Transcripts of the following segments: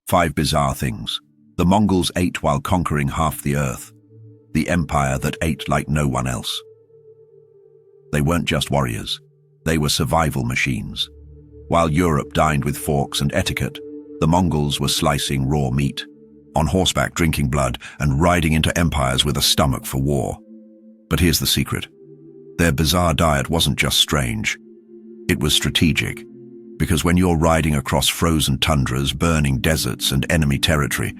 5 bizarre things. The Mongols ate while conquering half the earth. The empire that ate like no one else. They weren't just warriors. They were survival machines. While Europe dined with forks and etiquette, the Mongols were slicing raw meat, on horseback drinking blood, and riding into empires with a stomach for war. But here's the secret. Their bizarre diet wasn't just strange. It was strategic. Because when you're riding across frozen tundras, burning deserts, and enemy territory,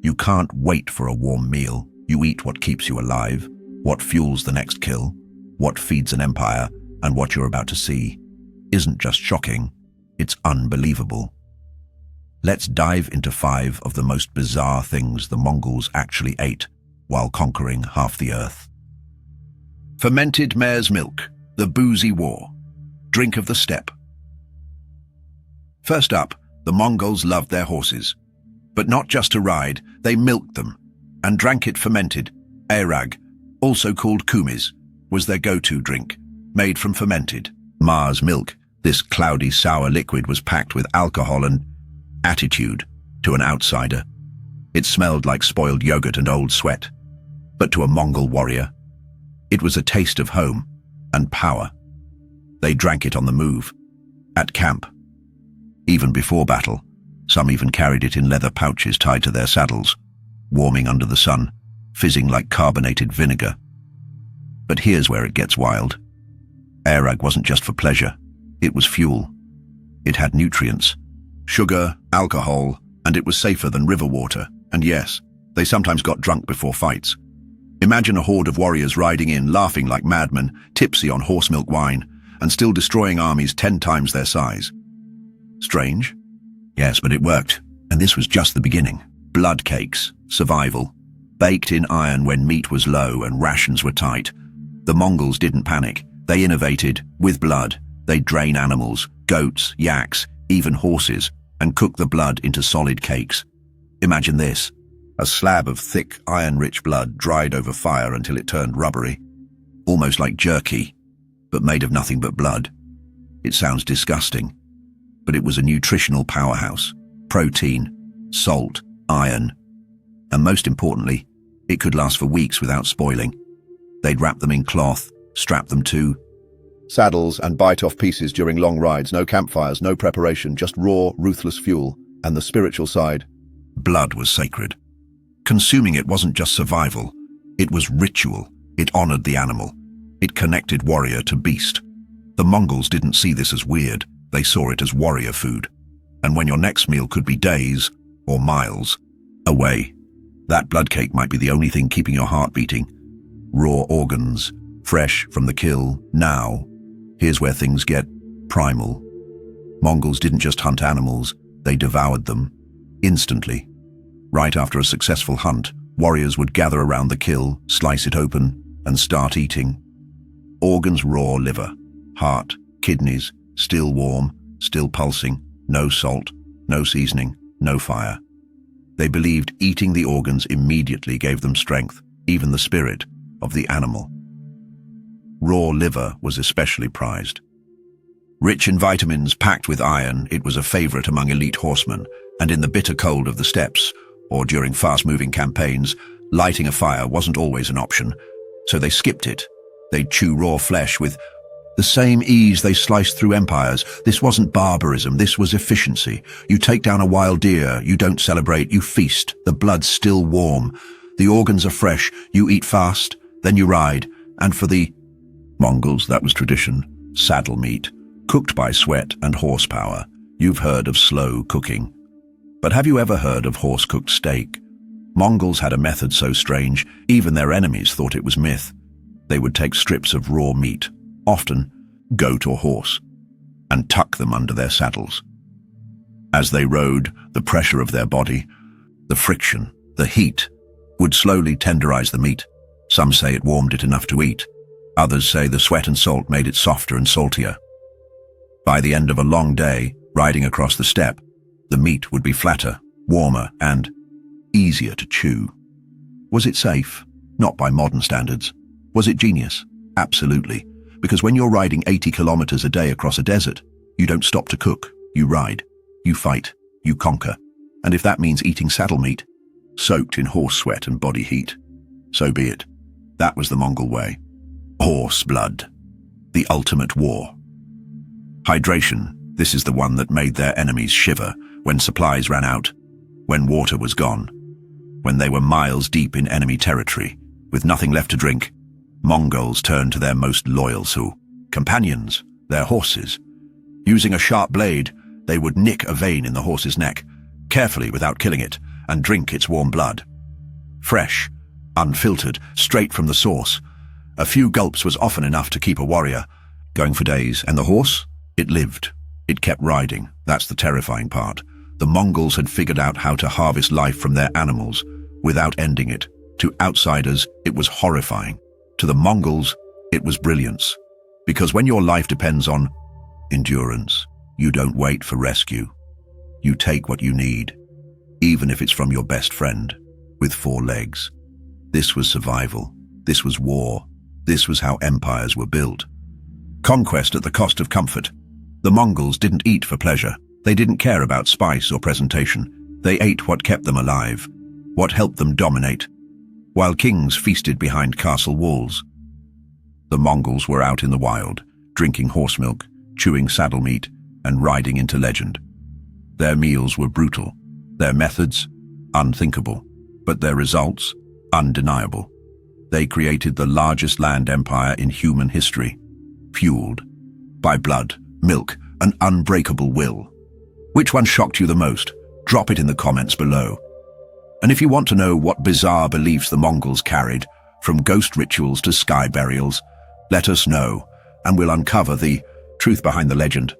you can't wait for a warm meal. You eat what keeps you alive, what fuels the next kill, what feeds an empire, and what you're about to see isn't just shocking, it's unbelievable. Let's dive into 5 of the most bizarre things the Mongols actually ate while conquering half the earth. Fermented mare's milk, the boozy war. Drink of the steppe. First up, the Mongols loved their horses. But not just to ride, they milked them and drank it fermented. Airag, also called kumis, was their go-to drink, made from fermented mare's milk. This cloudy, sour liquid was packed with alcohol and attitude to an outsider. It smelled like spoiled yogurt and old sweat. But to a Mongol warrior, it was a taste of home and power. They drank it on the move, at camp, even before battle. Some even carried it in leather pouches tied to their saddles, warming under the sun, fizzing like carbonated vinegar. But here's where it gets wild. Airag wasn't just for pleasure, it was fuel. It had nutrients, sugar, alcohol, and it was safer than river water. And yes, they sometimes got drunk before fights. Imagine a horde of warriors riding in, laughing like madmen, tipsy on horse milk wine, and still destroying armies 10 times their size. Strange? Yes, but it worked, and this was just the beginning. Blood cakes, survival, baked in iron when meat was low and rations were tight. The Mongols didn't panic. They innovated with blood. They'd drain animals, goats, yaks, even horses, and cook the blood into solid cakes. Imagine this, a slab of thick, iron-rich blood dried over fire until it turned rubbery, almost like jerky, but made of nothing but blood. It sounds disgusting, but it was a nutritional powerhouse. Protein, salt, iron, and most importantly, it could last for weeks without spoiling. They'd wrap them in cloth, strap them to saddles, and bite off pieces during long rides. No campfires, no preparation, just raw, ruthless fuel. And the spiritual side, blood was sacred. Consuming it wasn't just survival, it was ritual. It honored the animal. It connected warrior to beast. The Mongols didn't see this as weird, they saw it as warrior food. And when your next meal could be days or miles away, that blood cake might be the only thing keeping your heart beating. Raw organs, fresh from the kill. Now, here's where things get primal. Mongols didn't just hunt animals, they devoured them instantly. Right after a successful hunt, warriors would gather around the kill, slice it open, and start eating. Organs: raw liver, heart, kidneys, still warm, still pulsing, no salt, no seasoning, no fire. They believed eating the organs immediately gave them strength, even the spirit of the animal. Raw liver was especially prized. Rich in vitamins, packed with iron, it was a favorite among elite horsemen, and in the bitter cold of the steppes, or during fast-moving campaigns, lighting a fire wasn't always an option, so they skipped it. They'd chew raw flesh with the same ease they sliced through empires. This wasn't barbarism, this was efficiency. You take down a wild deer, you don't celebrate, you feast. The blood's still warm. The organs are fresh, you eat fast, then you ride. And for the Mongols, that was tradition. Saddle meat, cooked by sweat and horsepower. You've heard of slow cooking. But have you ever heard of horse-cooked steak? Mongols had a method so strange, even their enemies thought it was myth. They would take strips of raw meat, often goat or horse, and tuck them under their saddles. As they rode, the pressure of their body, the friction, the heat, would slowly tenderize the meat. Some say it warmed it enough to eat. Others say the sweat and salt made it softer and saltier. By the end of a long day, riding across the steppe, the meat would be flatter, warmer, and easier to chew. Was it safe? Not by modern standards. Was it genius? Absolutely. Because when you're riding 80 kilometers a day across a desert, you don't stop to cook, you ride, you fight, you conquer. And if that means eating saddle meat, soaked in horse sweat and body heat, so be it. That was the Mongol way. Horse blood. The ultimate war. Hydration. This is the one that made their enemies shiver when supplies ran out, when water was gone, when they were miles deep in enemy territory, with nothing left to drink. Mongols turned to their most loyal companions, their horses. Using a sharp blade, they would nick a vein in the horse's neck, carefully without killing it, and drink its warm blood. Fresh, unfiltered, straight from the source. A few gulps was often enough to keep a warrior going for days, and the horse? It lived. It kept riding. That's the terrifying part. The Mongols had figured out how to harvest life from their animals without ending it. To outsiders, it was horrifying. To the Mongols, it was brilliance. Because when your life depends on endurance, you don't wait for rescue. You take what you need, even if it's from your best friend, with 4 legs. This was survival. This was war. This was how empires were built. Conquest at the cost of comfort. The Mongols didn't eat for pleasure. They didn't care about spice or presentation. They ate what kept them alive, what helped them dominate. While kings feasted behind castle walls, the Mongols were out in the wild, drinking horse milk, chewing saddle meat, and riding into legend. Their meals were brutal, their methods unthinkable, but their results undeniable. They created the largest land empire in human history, fueled by blood, milk, and unbreakable will. Which one shocked you the most? Drop it in the comments below. And if you want to know what bizarre beliefs the Mongols carried, from ghost rituals to sky burials, let us know, and we'll uncover the truth behind the legend.